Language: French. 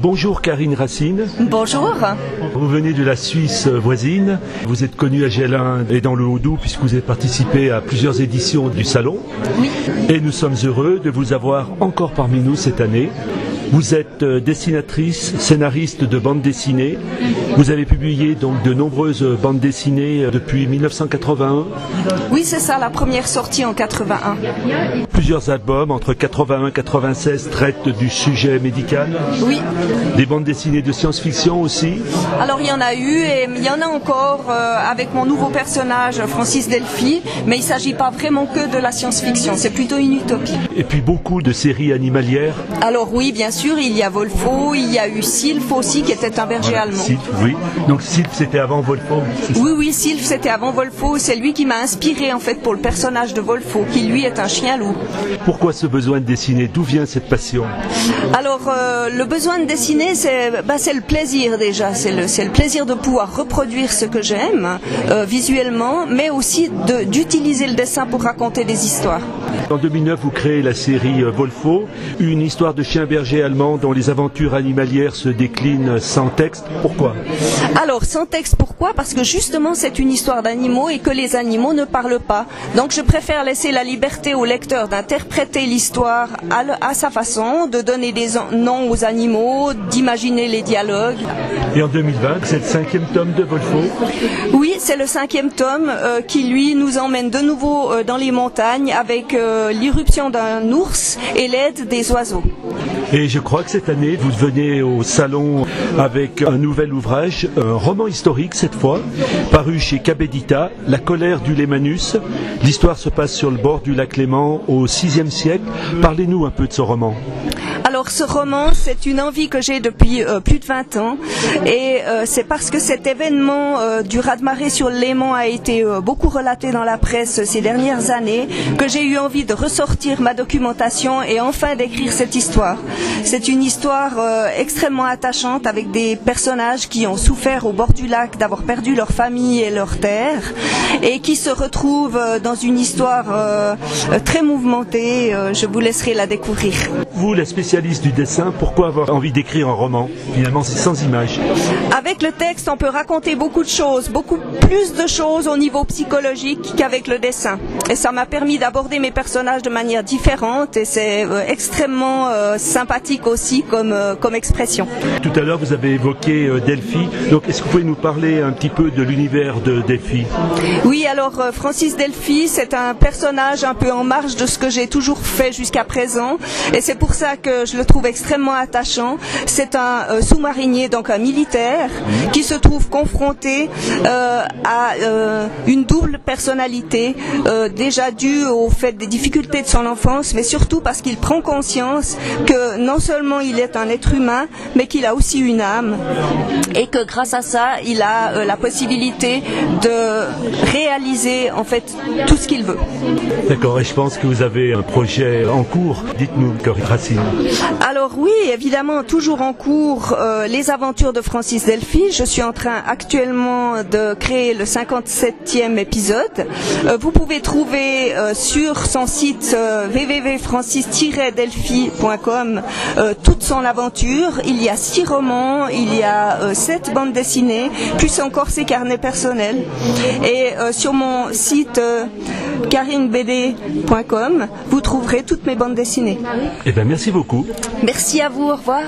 Bonjour Karine Racine. Bonjour. Vous venez de la Suisse voisine. Vous êtes connue à Gellin et dans le Haut-Doubs puisque vous avez participé à plusieurs éditions du Salon. Oui. Et nous sommes heureux de vous avoir encore parmi nous cette année. Vous êtes dessinatrice, scénariste de bande dessinée. Vous avez publié donc de nombreuses bandes dessinées depuis 1981. Oui, c'est ça, la première sortie en 81. Plusieurs albums entre 81 et 96 traitent du sujet médical. Oui. Des bandes dessinées de science-fiction aussi. Alors il y en a eu et il y en a encore avec mon nouveau personnage Francis Delphi, mais il ne s'agit pas vraiment que de la science-fiction, c'est plutôt une utopie. Et puis beaucoup de séries animalières. Alors oui, bien sûr, il y a Wolfo, il y a eu Sylph aussi qui était un berger allemand. Sylph, oui. Donc Sylph c'était avant Wolfo. Oui, Sylph c'était avant Wolfo, c'est lui qui m'a inspiré en fait pour le personnage de Wolfo, qui lui est un chien loup. Pourquoi ce besoin de dessiner? D'où vient cette passion? Alors le besoin de dessiner c'est le plaisir déjà, c'est le plaisir de pouvoir reproduire ce que j'aime visuellement, mais aussi d'utiliser le dessin pour raconter des histoires. En 2009, vous créez la série Wolfo, une histoire de chien berger allemand dont les aventures animalières se déclinent sans texte. Pourquoi? Alors, sans texte, pourquoi? Parce que justement, c'est une histoire d'animaux et que les animaux ne parlent pas. Donc, je préfère laisser la liberté au lecteur d'interpréter l'histoire à sa façon, de donner des noms aux animaux, d'imaginer les dialogues. Et en 2020, c'est le 5e tome de Wolfo? Oui, c'est le 5e tome qui, lui, nous emmène de nouveau dans les montagnes avec l'irruption d'un ours et l'aide des oiseaux. Et je crois que cette année, vous venez au salon avec un nouvel ouvrage, un roman historique cette fois, paru chez Cabedita, La colère du Lémanus. L'histoire se passe sur le bord du lac Léman au VIe siècle. Parlez-nous un peu de ce roman. Alors ce roman, c'est une envie que j'ai depuis plus de 20 ans et c'est parce que cet événement du raz-de-marée sur le Léman a été beaucoup relaté dans la presse ces dernières années que j'ai eu envie de ressortir ma documentation et enfin d'écrire cette histoire. C'est une histoire extrêmement attachante avec des personnages qui ont souffert au bord du lac d'avoir perdu leur famille et leur terre et qui se retrouvent dans une histoire très mouvementée. Je vous laisserai la découvrir. Vous, la spécialiste du dessin, pourquoi avoir envie d'écrire un roman? Finalement, c'est sans images. Avec le texte, on peut raconter beaucoup de choses, beaucoup plus de choses au niveau psychologique qu'avec le dessin. Et ça m'a permis d'aborder mes personnages de manière différente et c'est extrêmement sympathique aussi comme expression. Tout à l'heure, vous avez évoqué Delphi. Donc, est-ce que vous pouvez nous parler un petit peu de l'univers de Delphi? Oui, alors Francis Delphi, c'est un personnage un peu en marge de ce que j'ai toujours fait jusqu'à présent. Et c'est pour ça que je le trouve extrêmement attachant. C'est un sous-marinier, donc un militaire, qui se trouve confronté à une double personnalité, déjà due au fait des difficultés de son enfance, mais surtout parce qu'il prend conscience que non seulement il est un être humain, mais qu'il a aussi une âme, et que grâce à ça, il a la possibilité de réaliser en fait tout ce qu'il veut. D'accord, et je pense que vous avez un projet en cours. Dites-nous, Karine Racine. Alors oui, évidemment, toujours en cours, les aventures de Francis Delphi. Je suis en train actuellement de créer le 57e épisode. Vous pouvez trouver sur son site www.francis-delphi.com toute son aventure. Il y a 6 romans, il y a 7 bandes dessinées, plus encore ses carnets personnels. Et sur mon site karinebd.com, vous trouverez toutes mes bandes dessinées. Eh bien, merci beaucoup. Merci à vous, au revoir.